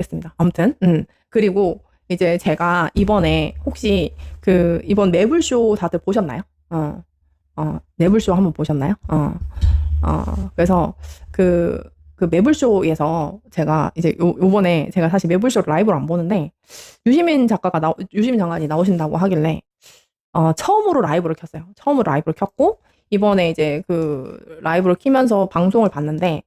듣겠습니다. 아무튼, 그리고 이제 제가 이번에 혹시 이번 매불쇼 다들 보셨나요? 매불쇼 한번 보셨나요? 그래서 그 매불쇼에서 제가 이제 요번에 제가 사실 매불쇼를 라이브를 안 보는데 유시민 장관이 나오신다고 하길래 처음으로 라이브를 켰어요. 처음으로 라이브를 켰고 이번에 이제 그 라이브를 키면서 방송을 봤는데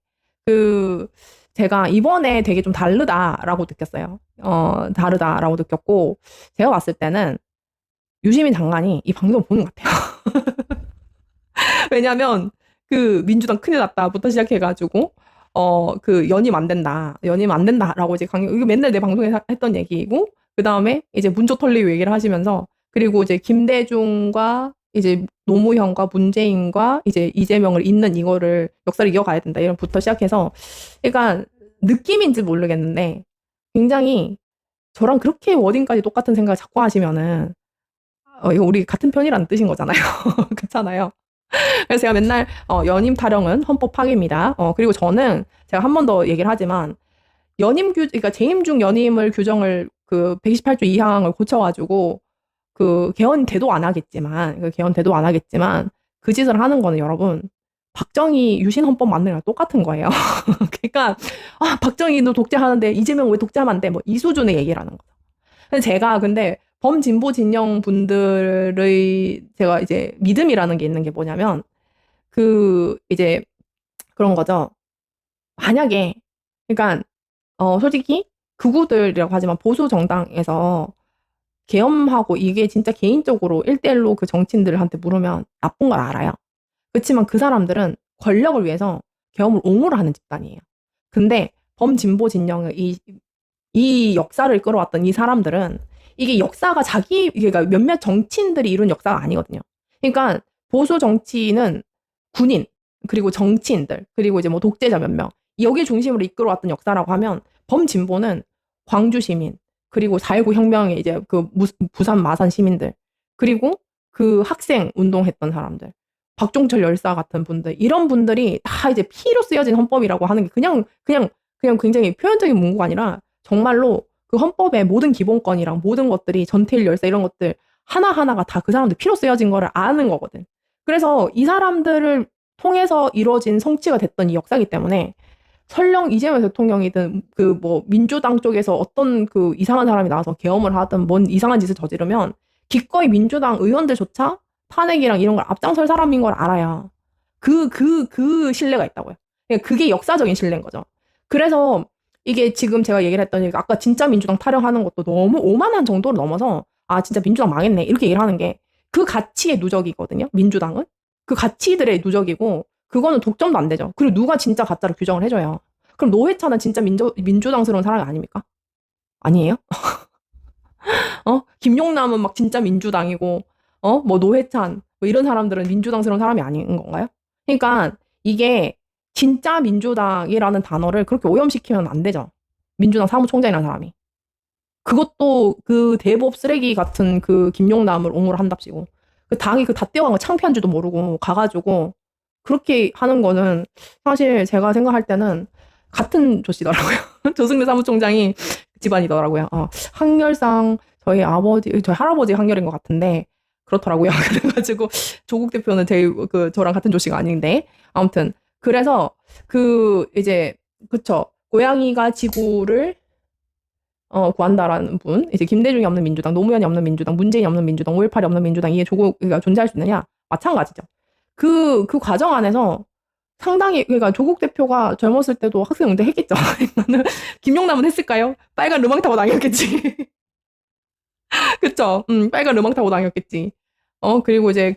제가 이번에 되게 좀 다르다라고 느꼈어요. 다르다라고 느꼈고 제가 봤을 때는 유시민 장관이 이 방송을 보는 것 같아요. 왜냐면 민주당 큰일 났다부터 시작해가지고 연임 안 된다라고 이제 이거 맨날 내 방송에서 했던 얘기이고 그 다음에 이제 문조 털리고 얘기를 하시면서 그리고 이제 김대중과 이제 노무현과 문재인과 이제 이재명을 잇는 이거를 역사를 이어가야 된다 이런부터 시작해서 그러니까 느낌인지 모르겠는데 굉장히 저랑 그렇게 워딩까지 똑같은 생각을 자꾸 하시면은 이거 우리 같은 편이라는 뜻인 거잖아요. 그렇잖아요. 그래서 제가 맨날 연임 타령은 헌법 파기입니다. 그리고 저는 제가 한 번 더 얘기를 하지만 그러니까 재임 중 연임을 규정을 128조 2항을 고쳐가지고 개헌 대도 안 하겠지만 그 짓을 하는 거는 여러분 박정희 유신 헌법 만드는 거랑 똑같은 거예요. 그러니까 박정희도 독재하는데 이재명 왜 독재하면 안 돼? 뭐 이 수준의 얘기를 하는 거죠. 근데 범진보 진영 분들의 제가 이제 믿음이라는 게 있는 게 뭐냐면 이제 그런 거죠. 만약에 그러니까 솔직히 극우들이라고 하지만 보수 정당에서 계엄하고 이게 진짜 개인적으로 1대1로 그 정치인들한테 물으면 나쁜 걸 알아요. 그렇지만 그 사람들은 권력을 위해서 계엄을 옹호를 하는 집단이에요. 근데 범진보 진영의 이 역사를 끌어왔던 이 사람들은 이게 역사가 그러니까 몇몇 정치인들이 이룬 역사가 아니거든요. 그러니까 보수 정치인은 군인, 그리고 정치인들, 그리고 이제 뭐 독재자 몇 명, 여기 중심으로 이끌어왔던 역사라고 하면 범진보는 광주 시민, 그리고 4.19 혁명에 이제 부산 마산 시민들, 그리고 학생 운동했던 사람들, 박종철 열사 같은 분들, 이런 분들이 다 이제 피로 쓰여진 헌법이라고 하는 게 그냥 굉장히 표현적인 문구가 아니라 정말로 그 헌법의 모든 기본권이랑 모든 것들이 전태일 열사 이런 것들 하나하나가 다 그 사람들 피로 쓰여진 거를 아는 거거든. 그래서 이 사람들을 통해서 이루어진 성취가 됐던 이 역사이기 때문에 설령 이재명 대통령이든 민주당 쪽에서 어떤 이상한 사람이 나와서 계엄을 하든 뭔 이상한 짓을 저지르면 기꺼이 민주당 의원들조차 탄핵이랑 이런 걸 앞장설 사람인 걸 알아야 그 신뢰가 있다고요. 그러니까 그게 역사적인 신뢰인 거죠. 그래서 이게 지금 제가 얘기를 했더니 아까 진짜 민주당 타령하는 것도 너무 오만한 정도로 넘어서 진짜 민주당 망했네 이렇게 얘기를 하는 게 그 가치의 누적이거든요. 민주당은 그 가치들의 누적이고 그거는 독점도 안 되죠. 그리고 누가 진짜 가짜를 규정을 해줘요. 그럼 노회찬은 진짜 민주당스러운 사람이 아닙니까? 아니에요? 김용남은 막 진짜 민주당이고 뭐 노회찬 뭐 이런 사람들은 민주당스러운 사람이 아닌 건가요? 그러니까 이게 진짜 민주당이라는 단어를 그렇게 오염시키면 안 되죠. 민주당 사무총장이라는 사람이. 그것도 대법 쓰레기 같은 김용남을 옹호를 한답시고 당이 다 떼어간 거 창피한 줄도 모르고 가가지고 그렇게 하는 거는 사실 제가 생각할 때는 같은 조씨더라고요. 조승래 사무총장이 집안이더라고요. 학렬상 저희 할아버지 학렬인 것 같은데 그렇더라고요. 그래가지고 조국 대표는 저랑 같은 조씨가 아닌데 아무튼 그래서 이제 그쵸 고양이가 지구를 구한다라는 분, 이제 김대중이 없는 민주당, 노무현이 없는 민주당, 문재인이 없는 민주당, 5.18이 없는 민주당, 이게 조국이가 존재할 수 있느냐? 마찬가지죠. 그 과정 안에서 상당히, 그러니까 조국 대표가 젊었을 때도 학생 응대 했겠죠. 김용남은 했을까요? 빨간 르망 타고 다녔겠지. 그쵸? 빨간 르망 타고 다녔겠지. 그리고 이제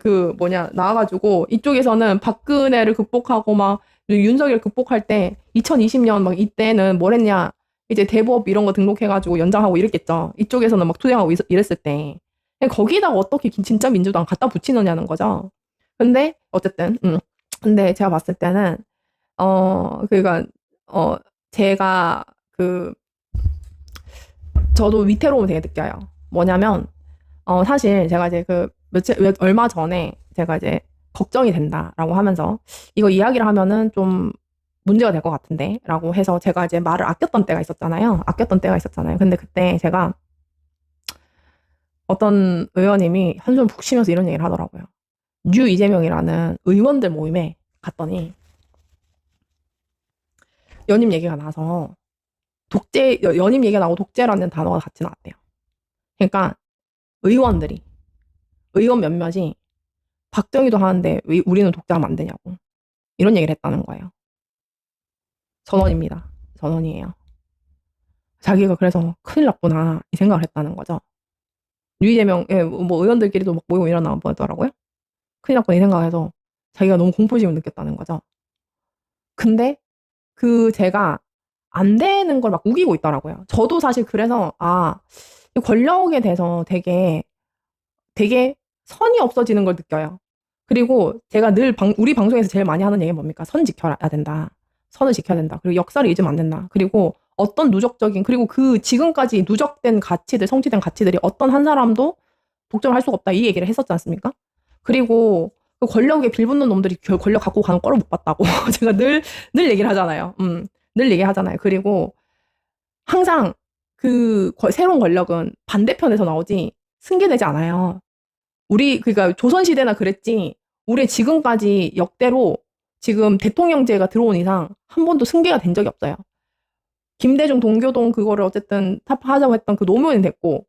나와가지고 이쪽에서는 박근혜를 극복하고 막 윤석열 극복할 때 2020년 막 이때는 뭘 했냐? 이제 대법 이런 거 등록해가지고 연장하고 이랬겠죠. 이쪽에서는 막 투쟁하고 이랬을 때. 거기다가 어떻게 진짜 민주당 갖다 붙이느냐는 거죠. 근데, 어쨌든, 근데 제가 봤을 때는, 그러니까, 제가, 저도 위태로움을 되게 느껴요. 뭐냐면, 사실 제가 이제 얼마 전에 제가 이제 걱정이 된다라고 하면서, 이거 이야기를 하면은 좀 문제가 될 것 같은데 라고 해서 제가 이제 말을 아꼈던 때가 있었잖아요. 근데 그때 제가 어떤 의원님이 한숨 푹 쉬면서 이런 얘기를 하더라고요. 뉴 이재명이라는 의원들 모임에 갔더니 연임 얘기가 나서 연임 얘기가 나고 독재라는 단어가 같이 나왔대요. 그러니까 의원 몇몇이 박정희도 하는데 왜 우리는 독재하면 안 되냐고 이런 얘기를 했다는 거예요. 전원입니다. 전원이에요. 자기가 그래서 큰일 났구나 이 생각을 했다는 거죠. 유이재명 뭐 의원들끼리도 막 모이고 이러나 보더라고요. 큰일 났구나 이 생각해서 자기가 너무 공포심을 느꼈다는 거죠. 근데 제가 안 되는 걸 막 우기고 있더라고요. 저도 사실 그래서 권력에 대해서 되게 선이 없어지는 걸 느껴요. 그리고 제가 늘 우리 방송에서 제일 많이 하는 얘기가 뭡니까? 선 지켜야 된다. 선을 지켜야 된다. 그리고 역사를 잊으면 안 된다. 그리고 어떤 그리고 지금까지 누적된 가치들, 성취된 가치들이 어떤 한 사람도 독점을 할 수가 없다. 이 얘기를 했었지 않습니까? 그리고 그 권력에 빌붙는 놈들이 권력 갖고 가는 꼴을 못 봤다고. 제가 늘 얘기를 하잖아요. 늘 얘기하잖아요. 그리고 항상 새로운 권력은 반대편에서 나오지 승계되지 않아요. 그러니까 조선시대나 그랬지, 우리 지금까지 역대로 지금 대통령제가 들어온 이상 한 번도 승계가 된 적이 없어요. 김대중 동교동 그거를 어쨌든 타파하자고 했던 그 노무현이 됐고,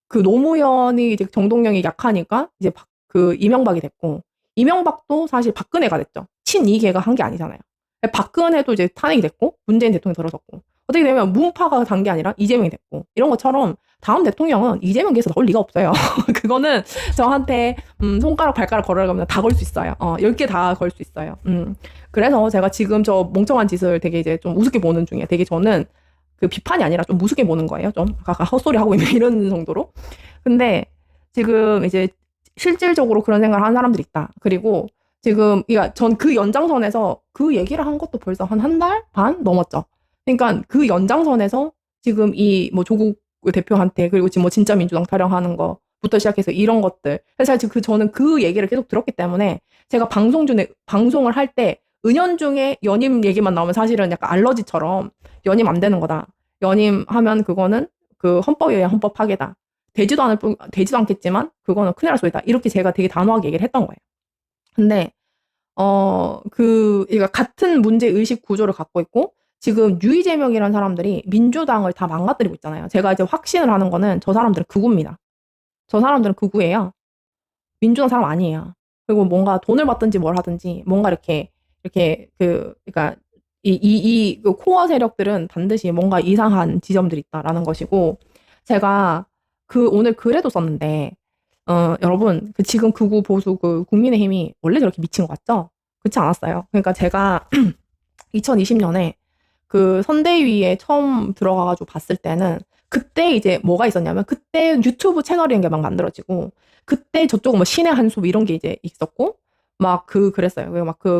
그 노무현이 이제 정동영이 약하니까 이제 이명박이 됐고, 이명박도 사실 박근혜가 됐죠. 친이계가 한 게 아니잖아요. 박근혜도 이제 탄핵이 됐고, 문재인 대통령이 들어섰고, 어떻게 되면 문파가 단 게 아니라 이재명이 됐고, 이런 것처럼 다음 대통령은 이재명 계에서 나올 리가 없어요. 그거는 저한테 손가락 발가락 걸어가면 다 걸 수 있어요. 10개 다 걸 수 있어요. 그래서 제가 지금 저 멍청한 짓을 되게 이제 좀 우습게 보는 중이에요. 되게 저는 그 비판이 아니라 좀 무섭게 보는 거예요. 좀 헛소리 하고 있는 이런 정도로. 근데 지금 이제 실질적으로 그런 생각을 하는 사람들이 있다. 그리고 지금 그러니까 전 그 연장선에서 그 얘기를 한 것도 벌써 한 달 반 넘었죠. 그러니까 그 연장선에서 지금 이 조국 대표한테, 그리고 지금 진짜 민주당 타령하는 거부터 시작해서 이런 것들. 사실 지금 저는 그 얘기를 계속 들었기 때문에 제가 방송을 할 때 은연중에 연임 얘기만 나오면 사실은 약간 알러지처럼 연임 안 되는 거다. 연임하면 그거는 그 헌법에 의한 헌법 파괴다. 되지도 않겠지만 그거는 큰일 날 소리다. 이렇게 제가 되게 단호하게 얘기를 했던 거예요. 근데 그러니까 같은 문제 의식 구조를 갖고 있고, 지금 유이재명이라는 사람들이 민주당을 다 망가뜨리고 있잖아요. 제가 이제 확신을 하는 거는 저 사람들은 극우입니다. 저 사람들은 극우예요. 민주당 사람 아니에요. 그리고 뭔가 돈을 받든지 뭘 하든지 뭔가 이렇게 그러니까 그 코어 세력들은 반드시 뭔가 이상한 지점들이 있다라는 것이고, 제가 오늘 글에도 썼는데, 여러분, 지금 극우 보수 국민의힘이 원래 저렇게 미친 것 같죠? 그렇지 않았어요. 그러니까 제가 2020년에 선대위에 처음 들어가가지고 봤을 때는, 그때 이제 뭐가 있었냐면, 그때 유튜브 채널이라는 게 막 만들어지고, 그때 저쪽은 신의 한수 이런 게 이제 있었고, 그랬어요.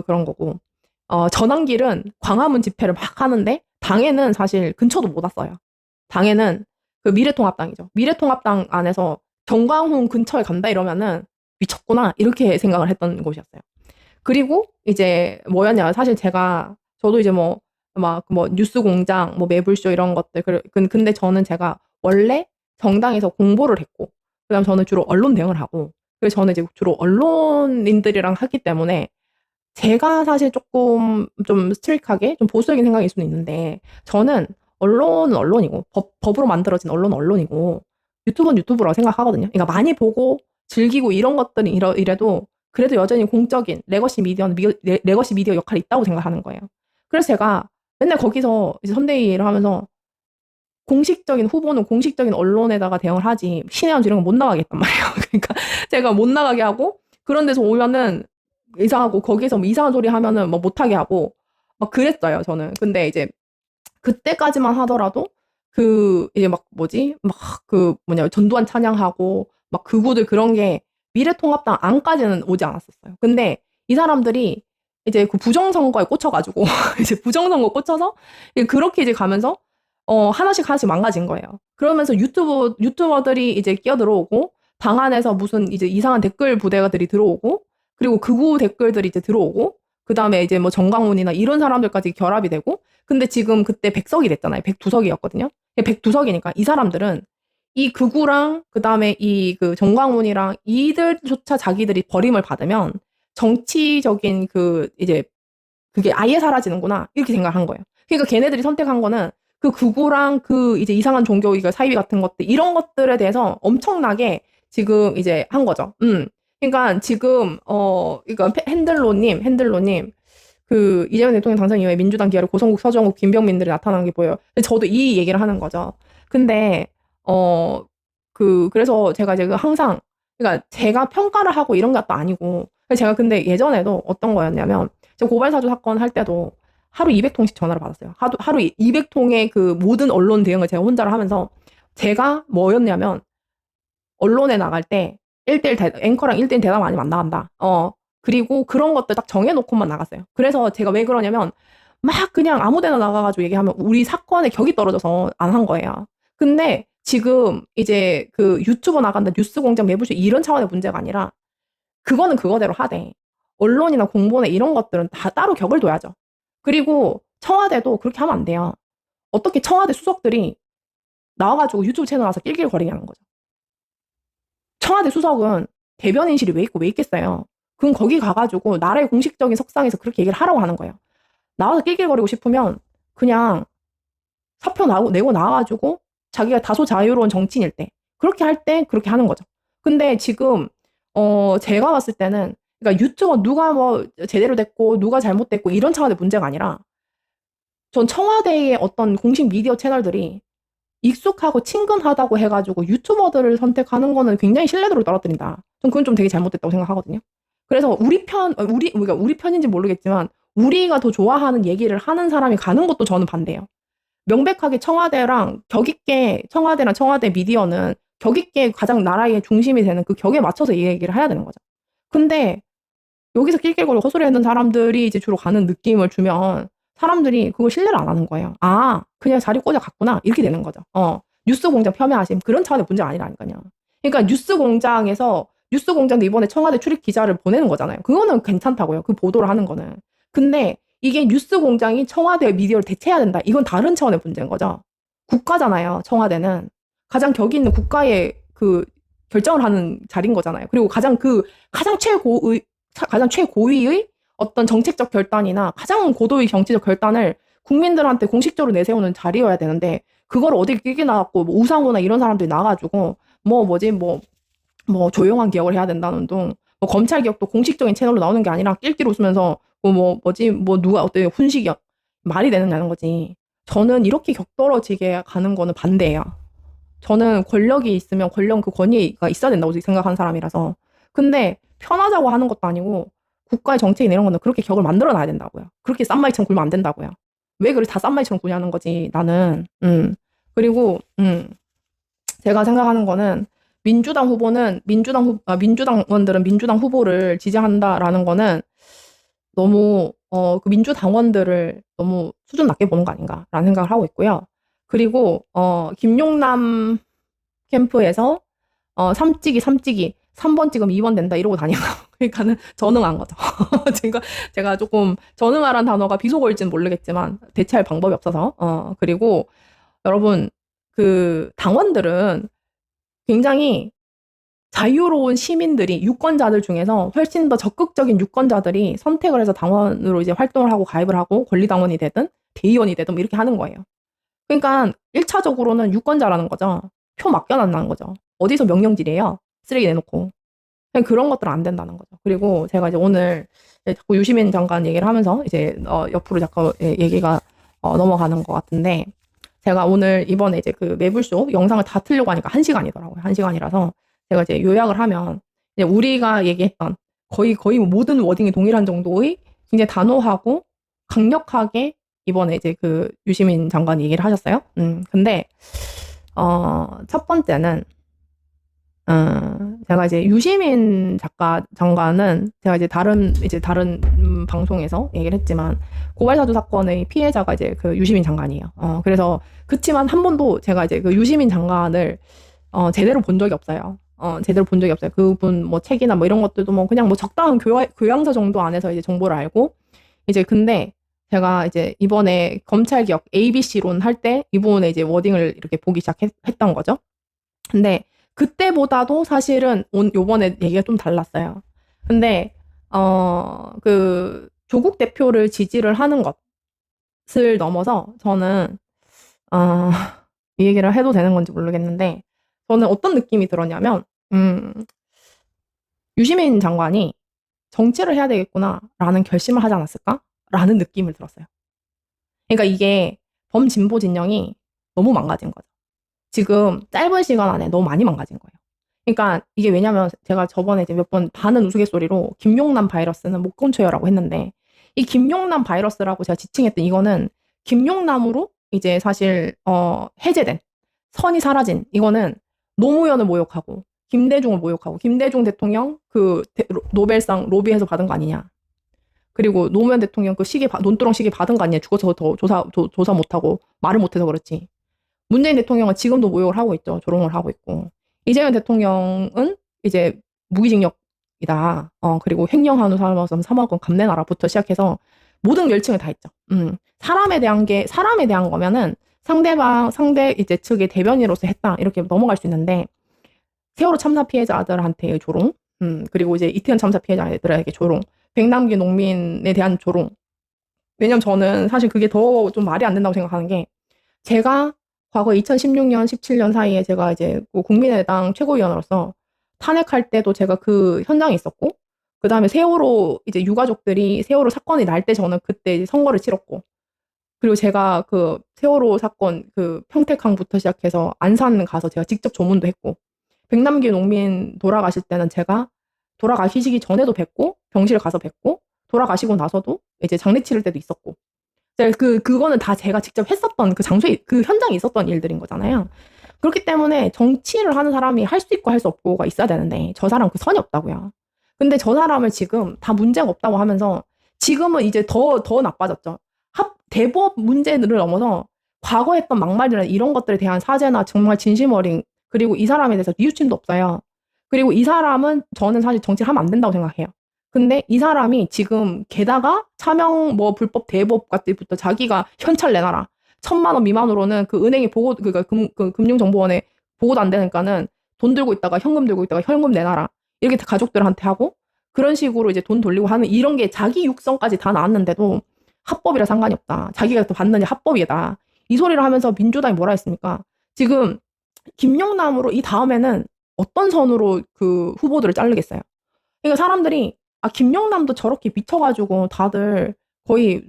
그런 거고, 전환길은 광화문 집회를 막 하는데, 당에는 사실 근처도 못 왔어요. 당에는 미래통합당이죠. 미래통합당 안에서 정광훈 근처에 간다 이러면은 미쳤구나 이렇게 생각을 했던 곳이었어요. 그리고 이제 뭐였냐, 사실 저도 이제 뉴스공장, 매불쇼 이런 것들, 근데 제가 원래 정당에서 공보를 했고, 그다음 저는 주로 언론 대응을 하고, 그래서 저는 이제 주로 언론인들이랑 하기 때문에 제가 사실 조금 좀 스트릭하게 좀 보수적인 생각일 수는 있는데, 저는 언론은 언론이고 법으로 만들어진 언론은 언론이고 유튜브는 유튜브라고 생각하거든요. 그러니까 많이 보고 즐기고 이런 것들이 이래도 그래도 여전히 공적인 레거시 미디어 역할이 있다고 생각하는 거예요. 그래서 제가 맨날 거기서 이제 선대위를 하면서 공식적인 후보는 공식적인 언론에다가 대응을 하지 신의 한수 이런 건 못 나가겠단 말이에요. 그러니까 제가 못 나가게 하고, 그런 데서 오면은 이상하고, 거기서 이상한 소리 하면은 못하게 하고 막 그랬어요, 저는. 근데 이제 그때까지만 하더라도 이제 전두환 찬양하고 극우들 그런 게 미래통합당 안까지는 오지 않았었어요. 근데 이 사람들이 이제 부정선거에 꽂혀가지고 이제 부정선거 꽂혀서 그렇게 이제 가면서 하나씩 망가진 거예요. 그러면서 유튜버들이 이제 끼어들어오고, 당 안에서 무슨 이제 이상한 댓글 부대가들이 들어오고, 그리고 극우 댓글들이 이제 들어오고, 그다음에 이제 뭐 정광훈이나 이런 사람들까지 결합이 되고, 근데 지금 그때 100석이 됐잖아요. 102석이었거든요. 102석이니까 이 사람들은 이 극우랑 그다음에 이 그 정광훈이랑 이들조차 자기들이 버림을 받으면 정치적인 그 이제 그게 아예 사라지는구나 이렇게 생각한 거예요. 그러니까 걔네들이 선택한 거는 그 극우랑 그 이제 이상한 종교 이거 사이비 같은 것들 이런 것들에 대해서 엄청나게 지금 이제 한 거죠. 그러니까 지금 그러니까 핸들로님 그 이재명 대통령 당선 이후에 민주당 기아를 고성국, 서정국, 김병민들이 나타나는 게 보여요. 근데 저도 이 얘기를 하는 거죠. 근데 그래서 제가 이제 항상 그러니까 제가 평가를 하고 이런 것도 아니고 제가 근데 예전에도 어떤 거였냐면 제가 고발사주 사건 할 때도 하루 200통씩 전화를 받았어요. 하루 200통의 그 모든 언론 대응을 제가 혼자를 하면서 제가 뭐였냐면 언론에 나갈 때 1대1 앵커랑 1대1 대담 아니면 안 나간다. 그리고 그런 것들 딱 정해놓고만 나갔어요. 그래서 제가 왜 그러냐면 막 그냥 아무 데나 나가가지고 얘기하면 우리 사건의 격이 떨어져서 안 한 거예요. 근데 지금 이제 그 유튜버 나간다, 뉴스공장, 매부쇼 이런 차원의 문제가 아니라 그거는 그거대로 하되 언론이나 공보나 이런 것들은 다 따로 격을 둬야죠. 그리고 청와대도 그렇게 하면 안 돼요. 어떻게 청와대 수석들이 나와가지고 유튜브 채널 와서 낄낄거리게 하는 거죠. 청와대 수석은 대변인실이 왜 있고 왜 있겠어요. 그럼 거기 가가지고 나라의 공식적인 석상에서 그렇게 얘기를 하라고 하는 거예요. 나와서 낄낄거리고 싶으면 그냥 사표 내고 나와가지고 자기가 다소 자유로운 정치인일 때 그렇게 할 때 그렇게 하는 거죠. 근데 지금 제가 봤을 때는 그러니까 유튜버 누가 뭐 제대로 됐고 누가 잘못됐고 이런 차원의 문제가 아니라 전 청와대의 어떤 공식 미디어 채널들이 익숙하고 친근하다고 해가지고 유튜버들을 선택하는 거는 굉장히 신뢰도를 떨어뜨린다. 전 그건 좀 되게 잘못됐다고 생각하거든요. 그래서 그러니까 우리 편인지 모르겠지만 우리가 더 좋아하는 얘기를 하는 사람이 가는 것도 저는 반대예요. 명백하게 청와대랑 청와대 미디어는 격 있게 가장 나라의 중심이 되는 그 격에 맞춰서 이 얘기를 해야 되는 거죠. 근데 여기서 낄낄거리고 헛소리하는 사람들이 이제 주로 가는 느낌을 주면 사람들이 그걸 신뢰를 안 하는 거예요. 아, 그냥 자리 꽂아 갔구나. 이렇게 되는 거죠. 뉴스 공장 폄훼하심. 그런 차원의 문제가 아니라니까요. 그러니까 뉴스 공장도 이번에 청와대 출입 기자를 보내는 거잖아요. 그거는 괜찮다고요. 그 보도를 하는 거는. 근데 이게 뉴스 공장이 청와대 미디어를 대체해야 된다. 이건 다른 차원의 문제인 거죠. 국가잖아요. 청와대는. 가장 격이 있는 국가의 그 결정을 하는 자리인 거잖아요. 그리고 가장 최고위의 어떤 정책적 결단이나 가장 고도의 정치적 결단을 국민들한테 공식적으로 내세우는 자리여야 되는데 그걸 어딜 끼게 나왔고 뭐 우상호나 이런 사람들이 나가지고 뭐 조용한 기억을 해야 된다는 둥, 뭐 검찰 기억도 공식적인 채널로 나오는 게 아니라 낄낄 웃으면서 누가 어떤 훈식이 말이 되느냐는 거지. 저는 이렇게 격떨어지게 가는 거는 반대예요. 저는 권력이 있으면 그 권위가 있어야 된다고 생각하는 사람이라서. 근데 편하자고 하는 것도 아니고 국가의 정책이나 이런 거는 그렇게 격을 만들어 놔야 된다고요. 그렇게 싼마이처럼 굴면 안 된다고요. 왜 그렇게 다 싼마이처럼 구냐는 거지, 나는. 그리고, 제가 생각하는 거는 민주당원들은 민주당 후보를 지지한다라는 거는 너무, 그 민주당원들을 너무 수준 낮게 보는 거 아닌가라는 생각을 하고 있고요. 그리고, 김용남 캠프에서, 3번 찍으면 2번 된다 이러고 다니고 그러니까는 전응한 거죠. 제가 조금 전응하라는 단어가 비속어일지는 모르겠지만 대체할 방법이 없어서. 그리고 여러분 그 당원들은 굉장히 자유로운 시민들이 유권자들 중에서 훨씬 더 적극적인 유권자들이 선택을 해서 당원으로 이제 활동을 하고 가입을 하고 권리당원이 되든 대의원이 되든 이렇게 하는 거예요. 그러니까 1차적으로는 유권자라는 거죠. 표 맡겨놨다는 거죠. 어디서 명령질이에요? 쓰레기 내놓고. 그냥 그런 것들은 안 된다는 거죠. 그리고 제가 이제 오늘 자꾸 유시민 장관 얘기를 하면서 이제 옆으로 자꾸 얘기가 넘어가는 것 같은데 제가 오늘 이번에 이제 그 매불쇼 영상을 다 틀려고 하니까 1시간이더라고요. 1시간이라서 제가 이제 요약을 하면 이제 우리가 얘기했던 거의 모든 워딩이 동일한 정도의 굉장히 단호하고 강력하게 이번에 이제 그 유시민 장관이 얘기를 하셨어요. 근데 첫 번째는 제가 이제 유시민 장관은 제가 이제 다른 방송에서 얘기를 했지만 고발사주 사건의 피해자가 이제 그 유시민 장관이에요. 그래서 그치만 한 번도 제가 이제 그 유시민 장관을 제대로 본 적이 없어요. 그분 뭐 책이나 뭐 이런 것들도 뭐 그냥 뭐 적당한 교양서 정도 안에서 이제 정보를 알고 이제 근데 제가 이제 이번에 검찰개혁 ABC론 할 때 이 부분에 이제 워딩을 이렇게 보기 시작했던 거죠. 근데 그때보다도 사실은 요번에 얘기가 좀 달랐어요. 근데 그 조국 대표를 지지를 하는 것을 넘어서 저는 어, 이 얘기를 해도 되는 건지 모르겠는데 저는 어떤 느낌이 들었냐면 유시민 장관이 정치를 해야 되겠구나라는 결심을 하지 않았을까라는 느낌을 들었어요. 그러니까 이게 범진보 진영이 너무 망가진 거죠. 지금 짧은 시간 안에 너무 많이 망가진 거예요. 그러니까 이게 왜냐면 제가 저번에 이제 몇 번 반은 우스갯소리로 김용남 바이러스는 목건초여라고 했는데 이 김용남 바이러스라고 제가 지칭했던 이거는 김용남으로 이제 사실 해제된 선이 사라진 이거는 노무현을 모욕하고 김대중을 모욕하고 김대중 대통령 그 노벨상 로비해서 받은 거 아니냐. 그리고 노무현 대통령 그 논두렁 시계 받은 거 아니냐. 죽어서 더 조사 못하고 말을 못해서 그렇지. 문재인 대통령은 지금도 모욕을 하고 있죠. 조롱을 하고 있고. 이재명 대통령은 이제 무기징역이다. 그리고 횡령한 사람으로서 3억 원 감내나라부터 시작해서 모든 열칭을 다 했죠. 사람에 대한 거면은 상대 이제 측의 대변인으로서 했다. 이렇게 넘어갈 수 있는데 세월호 참사 피해자들한테의 조롱, 그리고 이제 이태원 참사 피해자들에게 조롱, 백남기 농민에 대한 조롱. 왜냐면 저는 사실 그게 더 좀 말이 안 된다고 생각하는 게 제가 과거 2016년, 17년 사이에 제가 이제 국민의당 최고위원으로서 탄핵할 때도 제가 그 현장에 있었고, 그 다음에 세월호 이제 유가족들이 세월호 사건이 날 때 저는 그때 선거를 치렀고, 그리고 제가 그 세월호 사건 그 평택항부터 시작해서 안산 가서 제가 직접 조문도 했고, 백남기 농민 돌아가실 때는 제가 돌아가시기 전에도 뵙고, 병실 가서 뵙고, 돌아가시고 나서도 이제 장례 치를 때도 있었고, 그거는 다 제가 직접 했었던 그 장소에, 그 현장에 있었던 일들인 거잖아요. 그렇기 때문에 정치를 하는 사람이 할 수 있고 할 수 없고가 있어야 되는데, 저 사람 그 선이 없다고요. 근데 저 사람을 지금 다 문제가 없다고 하면서, 지금은 이제 더 나빠졌죠. 대법 문제를 넘어서 과거에 했던 막말이나 이런 것들에 대한 사죄나 정말 진심 어린, 그리고 이 사람에 대해서 뉘우침도 없어요. 그리고 이 사람은 저는 사실 정치를 하면 안 된다고 생각해요. 근데 이 사람이 지금 게다가 차명 뭐 불법 대법 같은부터 자기가 현찰 내놔라. 1,000만 원 미만으로는 그 은행에 그러니까 금융정보원에 보고도 안 되니까는 돈 들고 있다가 현금 들고 있다가 현금 내놔라. 이렇게 가족들한테 하고 그런 식으로 이제 돈 돌리고 하는 이런 게 자기 육성까지 다 나왔는데도 합법이라 상관이 없다. 자기가 또 받느냐 합법이다. 이 소리를 하면서 민주당이 뭐라 했습니까? 지금 김용남으로 이 다음에는 어떤 선으로 그 후보들을 자르겠어요? 그러니까 사람들이 김용남도 저렇게 미쳐가지고 다들 거의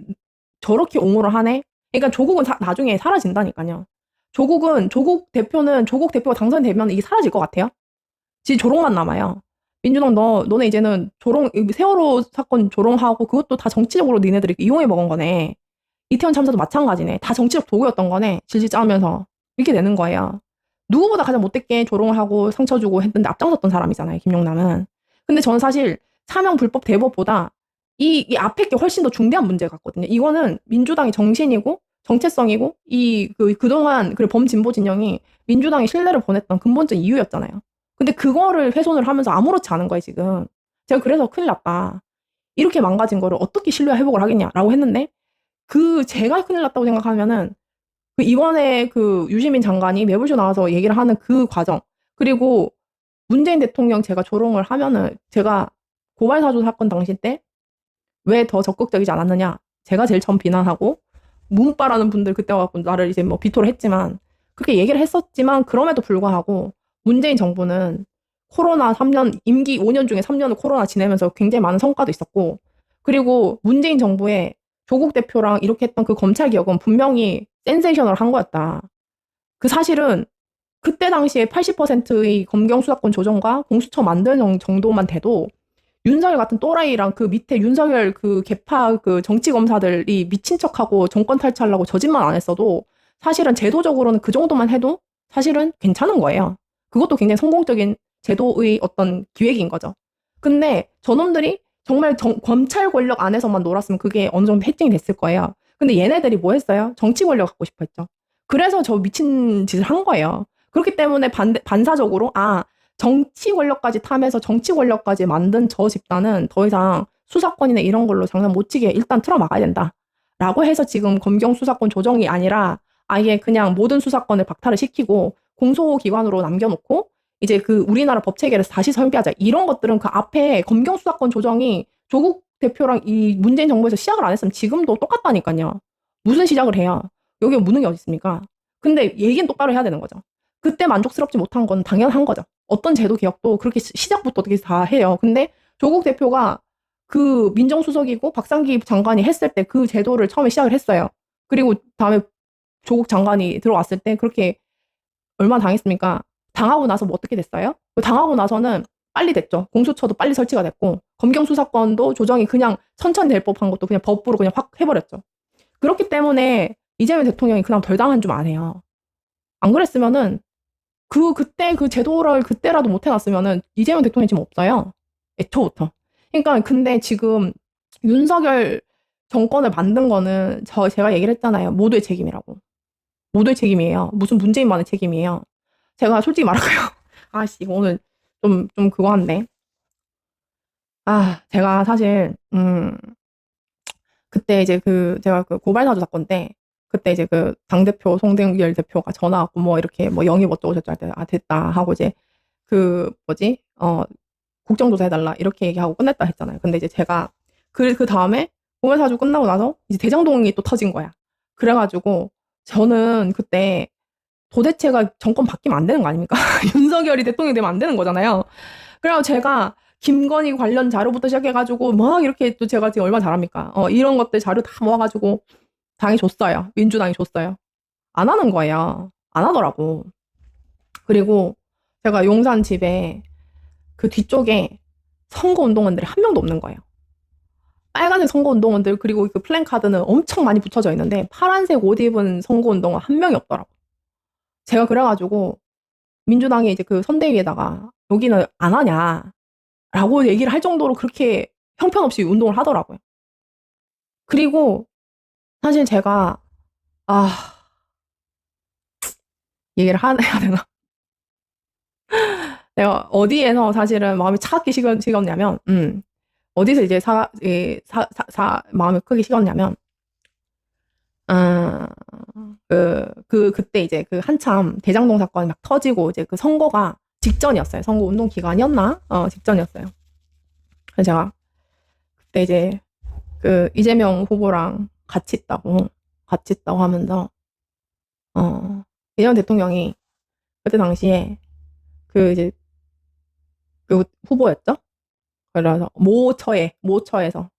저렇게 옹호를 하네? 그러니까 조국은 나중에 사라진다니까요. 조국 대표가 당선되면 이게 사라질 것 같아요? 지금 조롱만 남아요. 민주당 너네 이제는 세월호 사건 조롱하고 그것도 다 정치적으로 니네들이 이용해 먹은 거네. 이태원 참사도 마찬가지네. 다 정치적 도구였던 거네. 질질 짜면서. 이렇게 되는 거예요. 누구보다 가장 못됐게 조롱을 하고 상처 주고 했는데 앞장섰던 사람이잖아요. 김용남은. 근데 저는 사실 차명 불법 대법보다 이 앞에 게 훨씬 더 중대한 문제 같거든요. 이거는 민주당의 정신이고 정체성이고 그동안 범진보 진영이 민주당이 신뢰를 보냈던 근본적 이유였잖아요. 근데 그거를 훼손을 하면서 아무렇지 않은 거예요, 지금. 제가 그래서 큰일 났다. 이렇게 망가진 거를 어떻게 신뢰 회복을 하겠냐라고 했는데 제가 큰일 났다고 생각하면은 이번에 유시민 장관이 매불쇼 나와서 얘기를 하는 그 과정, 그리고 문재인 대통령 제가 조롱을 하면은 제가 고발사주 사건 당시 때 왜 더 적극적이지 않았느냐, 제가 제일 처음 비난하고 문빠라는 분들 그때 와갖고 나를 이제 뭐 비토를 했지만 그렇게 얘기를 했었지만 그럼에도 불구하고 문재인 정부는 코로나 3년 임기 5년 중에 3년을 코로나 지내면서 굉장히 많은 성과도 있었고, 그리고 문재인 정부의 조국 대표랑 이렇게 했던 그 검찰 개혁은 분명히 센세이셔널한 거였다. 그 사실은 그때 당시에 80%의 검경 수사권 조정과 공수처 만드는 정도만 돼도 윤석열 같은 또라이랑 그 밑에 윤석열 그 개파 그 정치 검사들이 미친 척하고 정권 탈취하려고 저짓만 안 했어도 사실은 제도적으로는 그 정도만 해도 사실은 괜찮은 거예요. 그것도 굉장히 성공적인 제도의 어떤 기획인 거죠. 근데 저놈들이 정말 검찰 권력 안에서만 놀았으면 그게 어느 정도 해칭이 됐을 거예요. 근데 얘네들이 뭐 했어요? 정치 권력 갖고 싶어 했죠. 그래서 저 미친 짓을 한 거예요. 그렇기 때문에 반사적으로 정치 권력까지 탐해서 정치 권력까지 만든 저 집단은 더 이상 수사권이나 이런 걸로 장난 못 치게 일단 틀어막아야 된다. 라고 해서 지금 검경 수사권 조정이 아니라 아예 그냥 모든 수사권을 박탈을 시키고 공소기관으로 남겨놓고 이제 그 우리나라 법 체계를 다시 설계하자. 이런 것들은 그 앞에 검경 수사권 조정이 조국 대표랑 이 문재인 정부에서 시작을 안 했으면 지금도 똑같다니까요. 무슨 시작을 해요? 여기 무는 게 어디 있습니까? 근데 얘기는 똑바로 해야 되는 거죠. 그때 만족스럽지 못한 건 당연한 거죠. 어떤 제도 개혁도 그렇게 시작부터 어떻게 다 해요. 근데 조국 대표가 그 민정수석이고 박상기 장관이 했을 때 그 제도를 처음에 시작을 했어요. 그리고 다음에 조국 장관이 들어왔을 때 그렇게 얼마나 당했습니까? 당하고 나서 뭐 어떻게 됐어요? 당하고 나서는 빨리 됐죠. 공수처도 빨리 설치가 됐고 검경 수사권도 조정이 그냥 천천히 될 법한 것도 그냥 법으로 그냥 확 해버렸죠. 그렇기 때문에 이재명 대통령이 그냥 덜 당한 줄 아네요. 안 그랬으면은 그때 그 제도를 그때라도 못 해놨으면은 이재명 대통령이 지금 없어요. 애초부터. 그러니까 근데 지금 윤석열 정권을 만든 거는 제가 얘기를 했잖아요. 모두의 책임이라고. 모두의 책임이에요. 무슨 문재인만의 책임이에요. 제가 솔직히 말할까요? 아씨, 이거 오늘 좀 그거 한데. 제가 사실, 그때 이제 제가 그 고발사주 사건 때, 그때 이제 그 당대표, 송대열 대표가 전화 왔고, 뭐 이렇게 뭐 영입 어쩌고 저쩌고 할 때, 됐다 하고 이제 국정조사 해달라 이렇게 얘기하고 끝냈다 했잖아요. 근데 이제 제가 그 다음에 고발사주 끝나고 나서 이제 대장동이 또 터진 거야. 그래가지고 저는 그때 도대체가 정권 바뀌면 안 되는 거 아닙니까? 윤석열이 대통령이 되면 안 되는 거잖아요. 그래서 제가 김건희 관련 자료부터 시작해가지고 막 이렇게 또 제가 지금 얼마나 잘합니까? 이런 것들 자료 다 모아가지고 당이 줬어요. 민주당이 줬어요. 안 하는 거예요. 안 하더라고. 그리고 제가 용산 집에 그 뒤쪽에 선거운동원들이 한 명도 없는 거예요. 빨간색 선거운동원들 그리고 그 플랜카드는 엄청 많이 붙여져 있는데 파란색 옷 입은 선거운동원 한 명이 없더라고. 제가 그래가지고 민주당이 이제 그 선대위에다가 여기는 안 하냐라고 얘기를 할 정도로 그렇게 형편없이 운동을 하더라고요. 그리고 사실 제가 얘기를 해야 되나? 내가 어디에서 사실은 마음이 차갑게 식었냐면 어디서 이제 마음이 크게 식었냐면 그때 이제 그 한참 대장동 사건이 막 터지고 이제 그 선거가 직전이었어요. 선거 운동 기간이었나? 직전이었어요. 그래서 제가 그때 이제 그 이재명 후보랑 같이 있다고 하면서 이재명 대통령이 그때 당시에 그 이제 그 후보였죠. 그래서 모처에서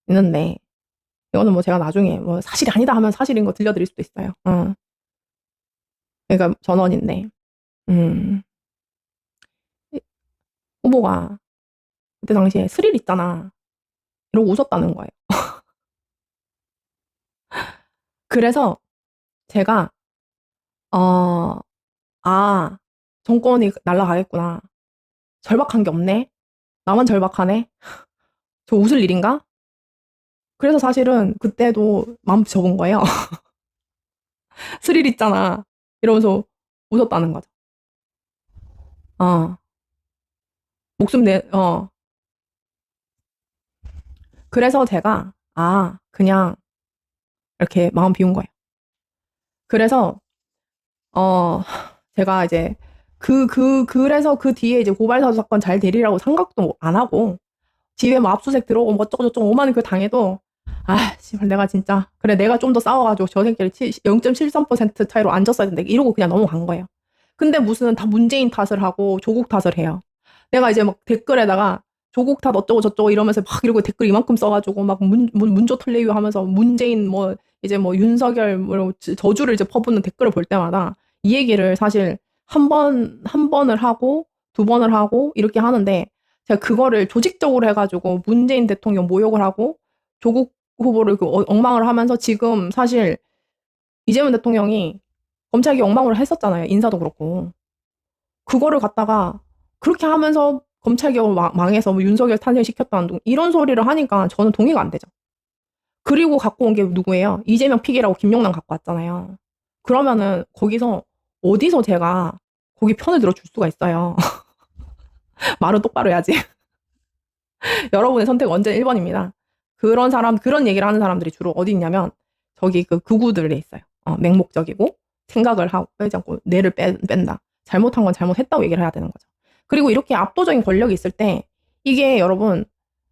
있는데 이거는 뭐 제가 나중에 뭐 사실이 아니다 하면 사실인 거 들려드릴 수도 있어요. 그러니까 전원인데 후보가 그때 당시에 스릴 있잖아 이러고 웃었다는 거예요. 그래서 제가 정권이 날아가겠구나. 절박한 게 없네. 나만 절박하네. 저 웃을 일인가? 그래서 사실은 그때도 마음 접은 거예요. 스릴 있잖아. 이러면서 웃었다는 거죠. 목숨 그래서 제가, 그냥, 이렇게 마음 비운 거예요. 그래서, 제가 이제, 그래서 그 뒤에 이제 고발사주 사건 잘 되리라고 생각도 안 하고, 집에 뭐 압수수색 들어오고, 뭐 어쩌고저쩌고 오만 그 당해도, 씨발, 내가 진짜, 그래, 내가 좀 더 싸워가지고 저 새끼를 0.73% 차이로 안 졌어야 되는데, 이러고 그냥 넘어간 거예요. 근데 무슨 다 문재인 탓을 하고 조국 탓을 해요. 내가 이제 막 댓글에다가 조국 탓 어쩌고 저쩌고 이러면서 막 이러고 댓글 이만큼 써가지고 막 문조 털레유 하면서 문재인 뭐 이제 뭐 윤석열 뭐 저주를 이제 퍼붓는 댓글을 볼 때마다 이 얘기를 사실 한 번을 하고 두 번을 하고 이렇게 하는데 제가 그거를 조직적으로 해가지고 문재인 대통령 모욕을 하고 조국 후보를 엉망을 하면서 지금 사실 이재명 대통령이 검찰이 엉망으로 했었잖아요. 인사도 그렇고. 그거를 갖다가 그렇게 하면서 검찰개혁을 망해서 뭐 윤석열 탄생시켰다는 둥 이런 소리를 하니까 저는 동의가 안 되죠. 그리고 갖고 온 게 누구예요? 이재명 픽이라고 김용남 갖고 왔잖아요. 그러면은 거기서 어디서 제가 거기 편을 들어줄 수가 있어요. 말은 똑바로 해야지. 여러분의 선택은 언제나 1번입니다. 그런 얘기를 하는 사람들이 주로 어디 있냐면, 저기 그 극우들에 있어요. 맹목적이고, 생각을 하고, 빼지 않고, 뇌를 뺀다. 잘못한 건 잘못했다고 얘기를 해야 되는 거죠. 그리고 이렇게 압도적인 권력이 있을 때, 이게 여러분,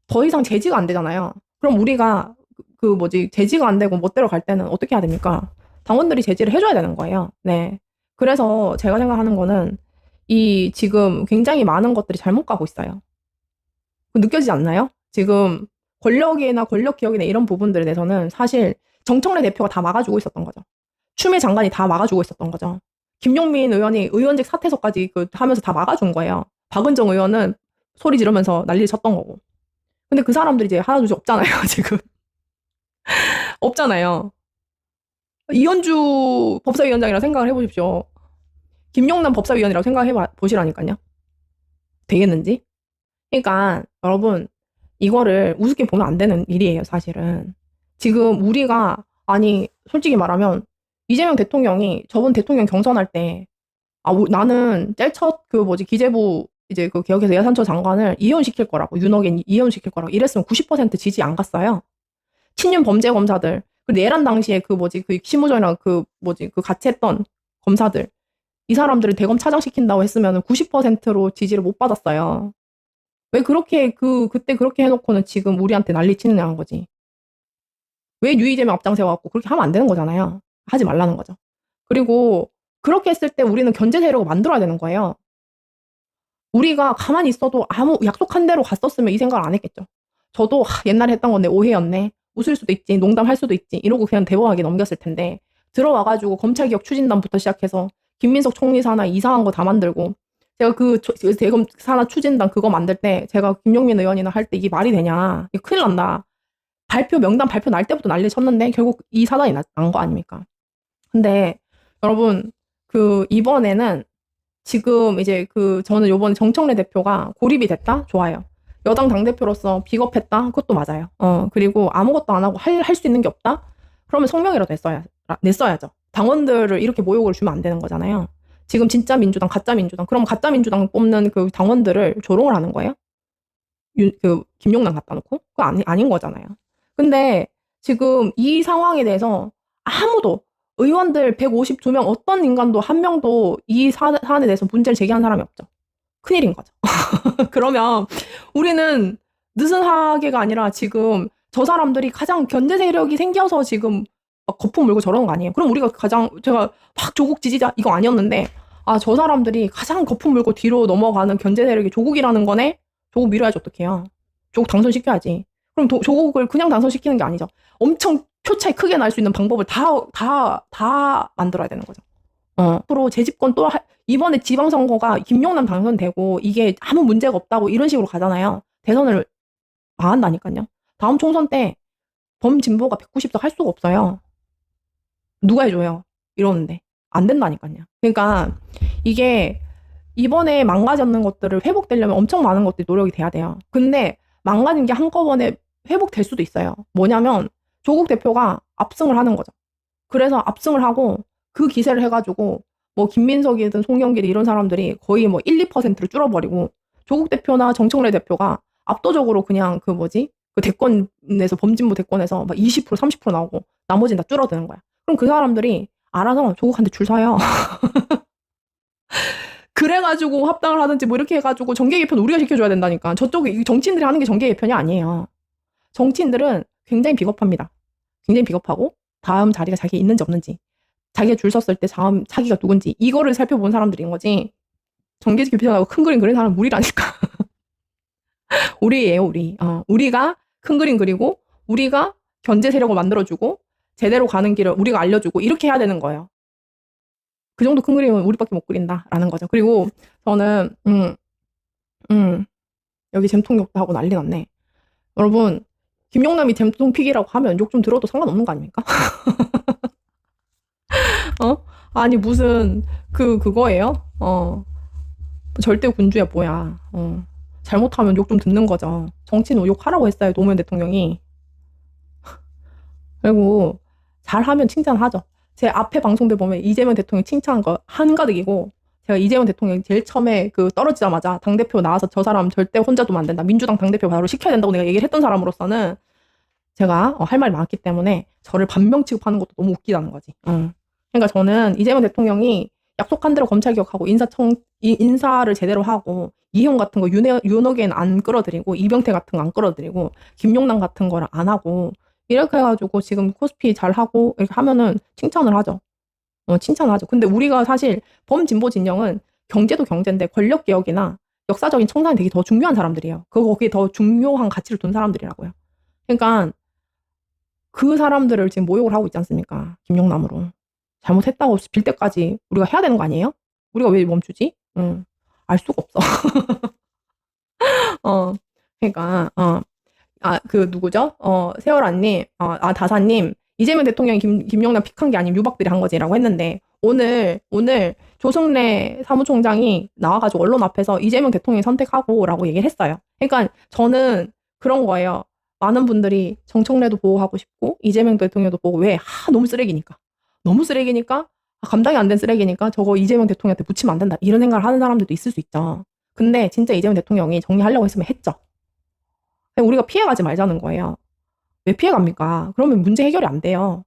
더 이상 제지가 안 되잖아요. 그럼 우리가, 제지가 안 되고 멋대로 갈 때는 어떻게 해야 됩니까? 당원들이 제지를 해줘야 되는 거예요. 네. 그래서 제가 생각하는 거는, 지금 굉장히 많은 것들이 잘못 가고 있어요. 느껴지지 않나요? 지금 권력이나 권력 기억이나 이런 부분들에 대해서는 사실 정청래 대표가 다 막아주고 있었던 거죠. 추미애 장관이 다 막아주고 있었던 거죠. 김용민 의원이 의원직 사퇴서까지 하면서 다 막아준 거예요. 박은정 의원은 소리 지르면서 난리를 쳤던 거고. 근데 그 사람들이 이제 하나 둘씩 없잖아요, 지금. 없잖아요. 이현주 법사위원장이라고 생각을 해보십시오. 김용남 법사위원이라고 생각해 보시라니까요. 되겠는지? 그러니까 여러분, 이거를 우습게 보면 안 되는 일이에요, 사실은. 지금 우리가, 아니 솔직히 말하면 이재명 대통령이 저번 대통령 경선할 때, 나는 제일 첫 기재부 이제 그 개혁해서 예산처 장관을 이혼시킬 거라고, 윤호겐 이혼시킬 거라고 이랬으면 90% 지지 안 갔어요. 친윤 범죄 검사들, 내란 당시에 그 심우정이랑 같이 했던 검사들, 이 사람들을 대검 차장시킨다고 했으면 90%로 지지를 못 받았어요. 왜 그렇게 그때 그렇게 해놓고는 지금 우리한테 난리 치느냐는 거지. 왜 유이재명 앞장 세워갖고 그렇게 하면 안 되는 거잖아요. 하지 말라는 거죠. 그리고 그렇게 했을 때 우리는 견제 세력을 만들어야 되는 거예요. 우리가 가만히 있어도 아무 약속한 대로 갔었으면 이 생각을 안 했겠죠. 저도 옛날에 했던 건데 오해였네. 웃을 수도 있지, 농담할 수도 있지, 이러고 그냥 대범하게 넘겼을 텐데, 들어와가지고 검찰개혁 추진단부터 시작해서 김민석 총리 산하 이상한 거 다 만들고, 제가 대검 산하 추진단 그거 만들 때 제가 김용민 의원이나 할 때 이게 말이 되냐, 이게 큰일 난다. 명단 발표 날 때부터 난리 쳤는데 결국 이 사단이 난 거 아닙니까? 근데 여러분, 이번에는 지금 이제 저는 요번에 정청래 대표가 고립이 됐다? 좋아요. 여당 당대표로서 비겁했다? 그것도 맞아요. 그리고 아무것도 안 하고 할 수 있는 게 없다? 그러면 성명이라도 냈어야죠. 당원들을 이렇게 모욕을 주면 안 되는 거잖아요. 지금 진짜 민주당, 가짜 민주당, 그럼 가짜 민주당 뽑는 그 당원들을 조롱을 하는 거예요? 김용남 갖다 놓고? 그거 아닌 거잖아요. 근데 지금 이 상황에 대해서 아무도, 의원들 152명 어떤 인간도 한 명도 이 사안에 대해서 문제를 제기한 사람이 없죠. 큰일인 거죠. 그러면 우리는 느슨하게가 아니라 지금 저 사람들이 가장 견제 세력이 생겨서 지금 막 거품 물고 저러는 거 아니에요. 그럼 우리가 제가 막 조국 지지자 이거 아니었는데, 저 사람들이 가장 거품 물고 뒤로 넘어가는 견제 세력이 조국이라는 거네? 조국 밀어야지 어떡해요. 조국 당선시켜야지. 그럼 조국을 그냥 당선시키는 게 아니죠. 엄청 표 차이 크게 날 수 있는 방법을 다 만들어야 되는 거죠. 앞으로 재집권 이번에 지방선거가 김용남 당선되고 이게 아무 문제가 없다고 이런 식으로 가잖아요. 대선을 망한다니까요. 다음 총선 때 범진보가 190석 할 수가 없어요. 누가 해줘요? 이러는데. 안 된다니까요. 그러니까 이게 이번에 망가졌는 것들을 회복되려면 엄청 많은 것들이 노력이 돼야 돼요. 근데 망가진 게 한꺼번에 회복될 수도 있어요. 뭐냐면 조국 대표가 압승을 하는 거죠. 그래서 압승을 하고 그 기세를 해가지고 김민석이든 송영길이 이런 사람들이 거의 1, 2%를 줄어버리고, 조국 대표나 정청래 대표가 압도적으로 그냥 대권에서 범진보 대권에서 막 20%, 30% 나오고 나머지는 다 줄어드는 거야. 그럼 그 사람들이 알아서 조국한테 줄 서요. 그래가지고 합당을 하든지 이렇게 해가지고 정계 개편 우리가 시켜줘야 된다니까. 저쪽에 정치인들이 하는 게 정계 개편이 아니에요. 정치인들은 굉장히 비겁합니다. 굉장히 비겁하고, 다음 자리가 자기가 있는지 없는지, 자기가 줄 섰을 때 다음 차기가 누군지 이거를 살펴본 사람들인 거지, 정계 개편하고 큰 그림 그리는 사람은 우리라니까. 우리예요, 우리. 우리가 큰 그림 그리고 우리가 견제 세력을 만들어주고 제대로 가는 길을 우리가 알려주고 이렇게 해야 되는 거예요. 그 정도 큰 그림은 우리밖에 못 그린다라는 거죠. 그리고 저는 여기 잼통욕도 하고 난리 났네. 여러분, 김용남이 잼통픽이라고 하면 욕 좀 들어도 상관없는 거 아닙니까? 아니 무슨 그거예요? 절대 군주야 뭐야. 잘못하면 욕 좀 듣는 거죠. 정치는 욕하라고 했어요, 노무현 대통령이. 그리고 잘하면 칭찬하죠. 제 앞에 방송들 보면 이재명 대통령 칭찬한 거 한가득이고, 제가 이재명 대통령이 제일 처음에 그 떨어지자마자 당대표 나와서 저 사람 절대 혼자 두면 안 된다. 민주당 당대표 바로 시켜야 된다고 내가 얘기를 했던 사람으로서는 제가 할 말이 많기 때문에 저를 반명 취급하는 것도 너무 웃기다는 거지. 그러니까 저는 이재명 대통령이 약속한 대로 검찰개혁하고 인사를 제대로 하고 이희용 같은 거 윤호계는 안 끌어들이고 이병태 같은 거 안 끌어들이고 김용남 같은 거를 안 하고 이렇게 해가지고 지금 코스피 잘 하고 이렇게 하면은 칭찬을 하죠. 칭찬을 하죠. 근데 우리가 사실 범진보 진영은 경제도 경제인데 권력개혁이나 역사적인 청산이 되게 더 중요한 사람들이에요. 거기에 더 중요한 가치를 둔 사람들이라고요. 그러니까 그 사람들을 지금 모욕을 하고 있지 않습니까? 김용남으로. 잘못했다고 빌 때까지 우리가 해야 되는 거 아니에요? 우리가 왜 멈추지? 알 수가 없어. 그러니까 그 누구죠? 세월아님, 다사님, 이재명 대통령이 김용남 픽한 게 아니면 유박들이 한 거지라고 했는데 오늘 조승래 사무총장이 나와가지고 언론 앞에서 이재명 대통령이 선택하고라고 얘기를 했어요. 그러니까 저는 그런 거예요. 많은 분들이 정청래도 보호하고 싶고 이재명 대통령도 보고 왜? 너무 쓰레기니까. 너무 쓰레기니까 감당이 안 된 쓰레기니까 저거 이재명 대통령한테 붙이면 안 된다. 이런 생각을 하는 사람들도 있을 수 있죠. 근데 진짜 이재명 대통령이 정리하려고 했으면 했죠. 우리가 피해가지 말자는 거예요. 왜 피해갑니까? 그러면 문제 해결이 안 돼요.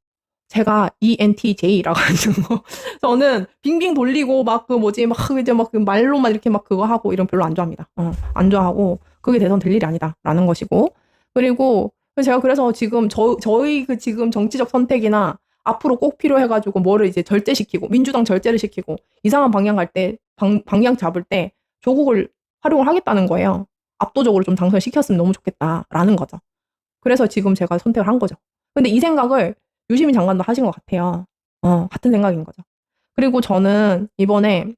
제가 ENTJ라고 하는 거. 저는 빙빙 돌리고 막 이제 그 말로만 이렇게 막 그거 하고 이런 별로 안 좋아합니다. 안 좋아하고 그게 돼선 될 일이 아니다라는 것이고. 그리고 제가 그래서 지금 저희 그 지금 정치적 선택이나 앞으로 꼭 필요해가지고 뭐를 이제 절제시키고 민주당 절제를 시키고 이상한 방향 갈 때 방향 잡을 때 조국을 활용을 하겠다는 거예요. 압도적으로 좀 당선시켰으면 너무 좋겠다라는 거죠. 그래서 지금 제가 선택을 한 거죠. 근데 이 생각을 유시민 장관도 하신 것 같아요. 같은 생각인 거죠. 그리고 저는 이번에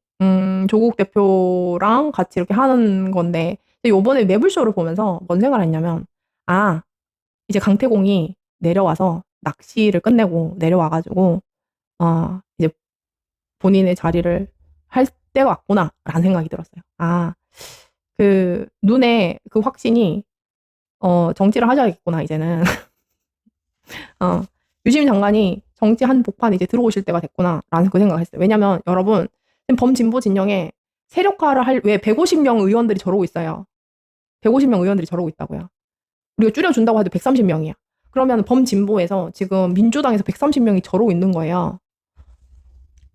조국 대표랑 같이 이렇게 하는 건데 이번에 매불쇼를 보면서 뭔 생각을 했냐면 이제 강태공이 내려와서 낚시를 끝내고 내려와가지고 이제 본인의 자리를 할 때가 왔구나라는 생각이 들었어요. 그 눈에 그 확신이 정치를 하셔야겠구나 이제는. 유시민 장관이 정치 한 복판 이제 들어오실 때가 됐구나라는 그 생각을 했어요. 왜냐면 여러분 범진보 진영에 세력화를 왜 150명 의원들이 저러고 있어요. 150명 의원들이 저러고 있다고요. 우리가 줄여준다고 해도 130명이야. 그러면 범진보에서 지금 민주당에서 130명이 저러고 있는 거예요.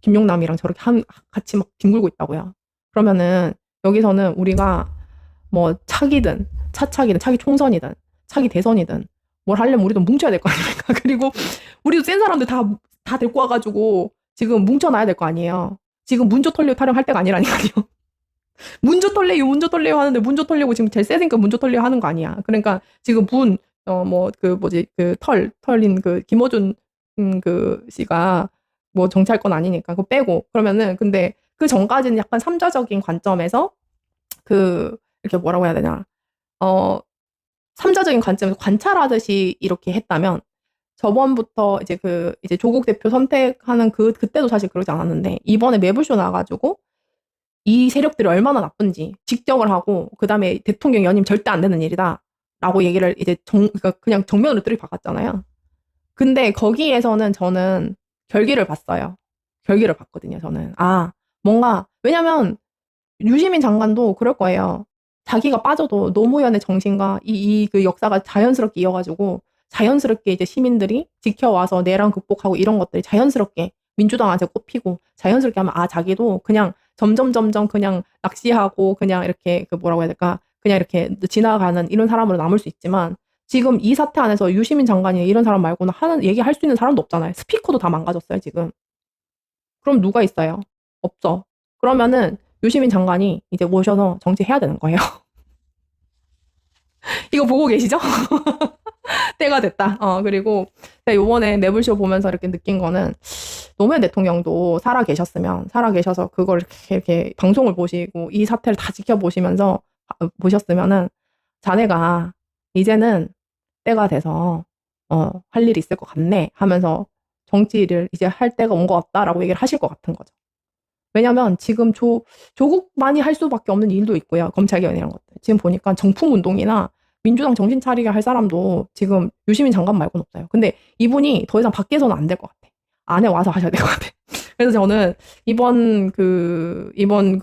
김용남이랑 저렇게 같이 막 뒹굴고 있다고요. 그러면은 여기서는 우리가 뭐 차기든 차차기든 차기 총선이든 차기 대선이든 뭘 하려면 우리도 뭉쳐야 될 거 아닙니까? 그리고 우리도 센 사람들 다 데리고 와가지고 지금 뭉쳐놔야 될 거 아니에요. 지금 문조 털려 타령할 때가 아니라니까요. 문조 털려요 하는데 문조 털려고 지금 제일 세니까 문조 털려 하는 거 아니야. 그러니까 지금 털린 그 김어준 그 씨가 뭐 정치할 건 아니니까 그거 빼고 그러면은 근데 그 전까지는 약간 삼자적인 관점에서 이렇게 뭐라고 해야 되냐 삼자적인 관점에서 관찰하듯이 이렇게 했다면 저번부터 이제 조국 대표 선택하는 그때도 사실 그러지 않았는데 이번에 매불쇼 나와가지고 이 세력들이 얼마나 나쁜지 직격을 하고 그다음에 대통령 연임 절대 안 되는 일이다라고 얘기를 이제 그러니까 그냥 정면으로 들이박았잖아요. 근데 거기에서는 저는 결기를 봤어요. 결기를 봤거든요. 저는 뭔가 왜냐면 유시민 장관도 그럴 거예요. 자기가 빠져도 노무현의 정신과 그 역사가 자연스럽게 이어가지고 자연스럽게 이제 시민들이 지켜와서 내란 극복하고 이런 것들이 자연스럽게 민주당한테 꼽히고 자연스럽게 하면 자기도 그냥 점점 그냥 낚시하고 그냥 이렇게 뭐라고 해야 될까 그냥 이렇게 지나가는 이런 사람으로 남을 수 있지만 지금 이 사태 안에서 유시민 장관이 이런 사람 말고는 얘기할 수 있는 사람도 없잖아요. 스피커도 다 망가졌어요 지금. 그럼 누가 있어요? 없죠. 그러면은 유시민 장관이 이제 모셔서 정치해야 되는 거예요. 이거 보고 계시죠? 때가 됐다. 그리고 제가 요번에 매불쇼 보면서 이렇게 느낀 거는 노무현 대통령도 살아 계셔서 그걸 이렇게 방송을 보시고 이 사태를 다 지켜보시면서 보셨으면은 자네가 이제는 때가 돼서 할 일이 있을 것 같네 하면서 정치를 이제 할 때가 온 것 같다라고 얘기를 하실 것 같은 거죠. 왜냐면 지금 조국만이 할 수밖에 없는 일도 있고요. 검찰개혁 이런 것들. 지금 보니까 정풍운동이나 민주당 정신 차리게 할 사람도 지금 유시민 장관 말고는 없어요. 근데 이분이 더 이상 밖에서는 안 될 것 같아. 안에 와서 하셔야 될 것 같아. 그래서 저는 이번 그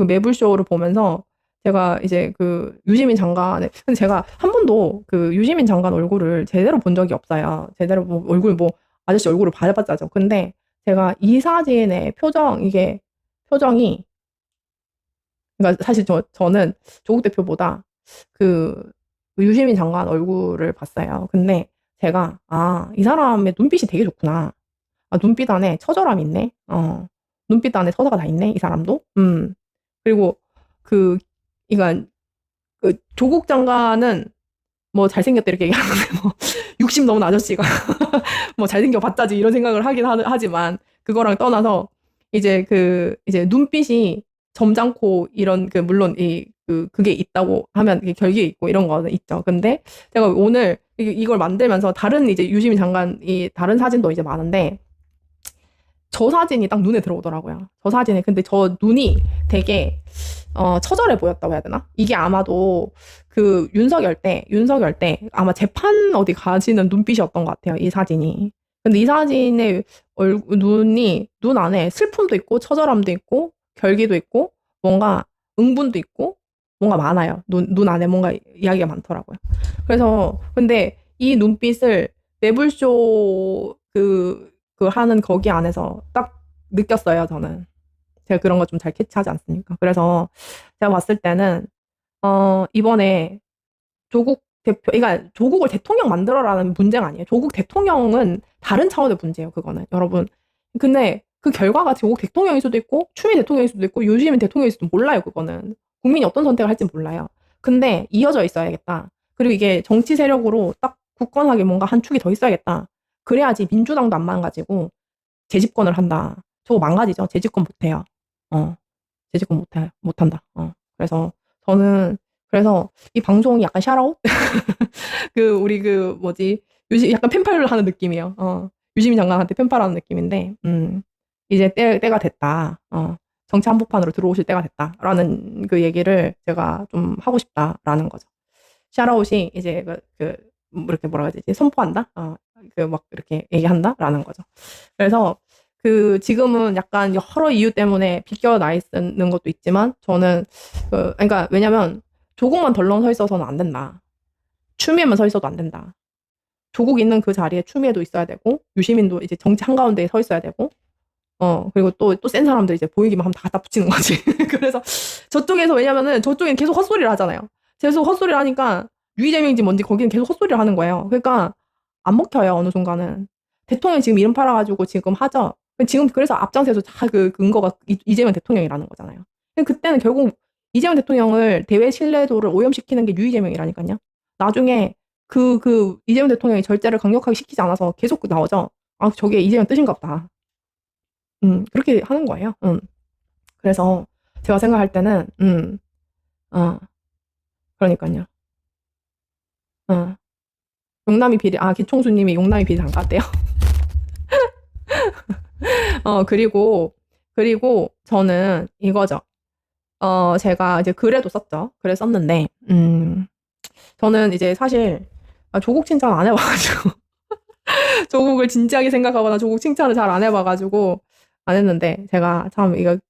매불쇼를 보면서 제가 이제 그 유시민 장관의, 근데 제가 한 번도 그 유시민 장관 얼굴을 제대로 본 적이 없어요. 제대로 뭐 얼굴 뭐 아저씨 얼굴을 봐봤자죠. 근데 제가 이 사진의 표정이, 그러니까 사실 저는 조국 대표보다 그 유시민 장관 얼굴을 봤어요. 근데 제가, 이 사람의 눈빛이 되게 좋구나. 눈빛 안에 처절함이 있네. 눈빛 안에 서사가 다 있네, 이 사람도. 그리고 그, 그러니까 그 조국 장관은 뭐 잘생겼다 이렇게 얘기하는데 뭐 60 넘은 아저씨가 뭐 잘생겨 봤자지 이런 생각을 하긴 하지만 그거랑 떠나서 이제 눈빛이 점잖고 이런 물론 그게 있다고 하면 결계 있고 이런 거는 있죠. 근데 제가 오늘 이걸 만들면서 다른 이제 유시민 장관이 다른 사진도 이제 많은데 저 사진이 딱 눈에 들어오더라고요. 저 사진에 근데 저 눈이 되게 처절해 보였다고 해야 되나? 이게 아마도 그 윤석열 때 아마 재판 어디 가시는 눈빛이었던 것 같아요. 이 사진이. 근데 이 사진의 눈 안에 슬픔도 있고 처절함도 있고 결기도 있고 뭔가 응분도 있고 뭔가 많아요. 눈 안에 뭔가 이야기가 많더라고요. 그래서 근데 이 눈빛을 매불쇼 하는 거기 안에서 딱 느꼈어요, 저는. 제가 그런 거 좀 잘 캐치하지 않습니까? 그래서 제가 봤을 때는, 이번에 그러니까 조국을 대통령 만들어라는 문제가 아니에요. 조국 대통령은 다른 차원의 문제예요, 그거는. 여러분. 근데 그 결과가 조국 대통령일 수도 있고, 추미애 대통령일 수도 있고, 유시민 대통령일 수도 몰라요, 그거는. 국민이 어떤 선택을 할지 몰라요. 근데 이어져 있어야겠다. 그리고 이게 정치 세력으로 딱 굳건하게 뭔가 한 축이 더 있어야겠다. 그래야지 민주당도 안 망가지고 재집권을 한다. 저거 망가지죠. 재집권 못해요. 재집권 못한다. 그래서 저는 그래서 이 방송이 약간 샤라웃? 우리 약간 펜팔을 하는 느낌이에요. 유시민 장관한테 펜팔하는 느낌인데, 이제 때가 됐다. 정치 한복판으로 들어오실 때가 됐다라는 그 얘기를 제가 좀 하고 싶다라는 거죠. 샤라웃이 이제 이렇게 뭐라 해야 되지? 선포한다? 막 이렇게 얘기한다라는 거죠. 그래서 지금은 약간 여러 이유 때문에 비껴나 있는 것도 있지만 저는 그러니까 왜냐면 조국만 덜렁 서 있어서는 안 된다. 추미애만 서 있어도 안 된다. 조국 있는 그 자리에 추미애도 있어야 되고 유시민도 이제 정치 한가운데에 서 있어야 되고 그리고 또 센 사람들 이제 보이기만 하면 다 갖다 붙이는 거지. 그래서 저쪽에서 왜냐면은 저쪽엔 계속 헛소리를 하잖아요. 계속 헛소리를 하니까 유이재명인지 뭔지 거기는 계속 헛소리를 하는 거예요. 그러니까 안 먹혀요, 어느 순간은. 대통령 지금 이름 팔아가지고 지금 하죠. 지금 그래서 앞장서서 다 근거가 이재명 대통령이라는 거잖아요. 그때는 결국 이재명 대통령을 대외 신뢰도를 오염시키는 게 유이재명이라니까요. 나중에 이재명 대통령이 절제를 강력하게 시키지 않아서 계속 나오죠. 저게 이재명 뜻인가 보다. 그렇게 하는 거예요. 그래서 제가 생각할 때는 그러니까요. 용남이 비리 기총수님이 용남이 비리 담갔대요. 그리고 저는 이거죠. 제가 이제 글에도 썼죠. 글에 썼는데 저는 이제 사실 조국 칭찬 안 해봐가지고 조국을 진지하게 생각하거나 조국 칭찬을 잘 안 해봐가지고 안 했는데 제가 참 이거